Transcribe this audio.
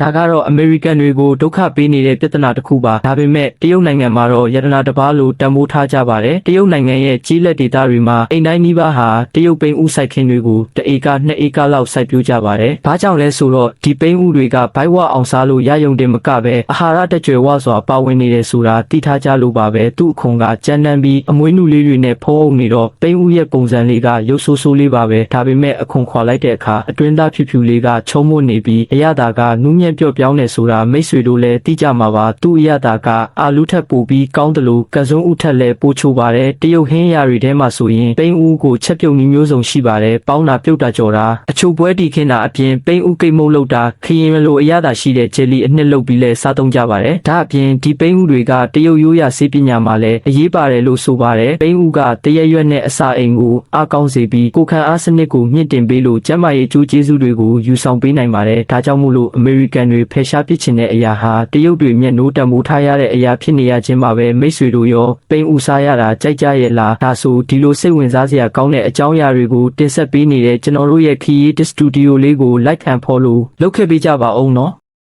ဒါကတော့အမေရိကန်တွေကိုဒုက္ခပေးနေတဲ့ပြဿနာတစ်ခုပါဒါပေမဲ့တရုတ်နိုင်ငံမှာတော့ယတနာတစ်ပါးလိုတန်ဖိုးထားကြပါတယ်တရုတ်နိုင်ငံရဲ့ကြီးလက်ဒေသတွေမှာအိမ်တိုင်းနီးပါးဟာတရုတ်ပိန်းဥစိုက်ခင်းတွေကို1ဧက2ဧကလောက်စိုက်ပျိုးကြပါတယ်ဘာကြောင့်လဲဆိုတော့ဒီပိန်းဥတွေကဘိုက်ဝအောင်စားလို့ရယုံတင်မကပဲအာဟာရတက်ကြွယ်ဝစွာပါဝင်နေတယ်ဆိုတာသိထားကြလို့ပါပဲသူ့အခွန်ကကြမ်းတမ်းပြီးအမွှေးနုလေးတွေနဲ့ဖုံးအုပ်နေတော့ပိန်းဥရဲ့ပုံစံလေးကရုပ်ဆိုးဆိုးလေးပါပဲဒါပေမဲ့အခွန်ခွာလိုက်တဲ့အခါအတွင်းသားဖြူဖြူလေးကချုံးမွနေပြီးအရသာကနူးညံ့ပြော့ပြောင်းနေဆိုတာမိတ်ဆွေတို့လည်းသိကြမှာပါသူ့အရသာကအာလူထက်ပိုပြီးကောင်းတယ်လို့ကစုံဥထက်လည်းပိုချိုပါတယ်တရုတ်ဟင်းရတွေထဲမှာဆိုရင်ပိန်းဥကိုချက်ပြုတ်နည်းမျိုးစုံရှိပါတယ်ပေါင်းတာပြုတ်တာကြော်တာအချို့ပွဲတီခင်းတာအပြင်ပိန်းဥကိတ်မုတ်လောက်တာခရင်လိုအရသာရှိတဲ့ဂျယ်လီအနှစ်လုပ်ပြီးလဲစားသုံးကြပါတယ်ဒါအပြင်ဒီပိန်းဥတွေကတရုတ်ရိုးရာဆေးပညာမှာလည်းအရေးပါတယ်လို့ဆိုပါတယ်ပိန်းဥကတရက်ရွက်နဲ့အစာအိမ်ကိုအားကောင်းစေပြီးကိုခံအားစနစ်ကိုမြင့်တင်ပေးလို့ကျန်းမာရေးကျိုးကျေးဇူးတွေကိုယူဆောင်ပေးနိုင်ပါတယ်ဒါကြောင့်မို့လို့အမေရိကန်တွေဖယ်ရှားပစ်ချင်တဲ့အရာဟာတရုတ်တွေမျက်နှိုးတံမိုးထားရတဲ့အရာဖြစ်နေရခြင်းပါပဲမိတ်ဆွေတို့ရောပိန်းဥစားရတာကြိုက်ကြရဲ့လားဒါဆိုဒီလိုစိတ်ဝင်စားစရာကောင်းတဲ့အကြောင်းအရာတွေကိုတင်ဆက်ပေးနေတဲ့ကျွန်တော်တို့ရဲ့ Creative Studio လေးကို Like and Follow လုပ်ခဲ့ပေးကြပါဦးနော်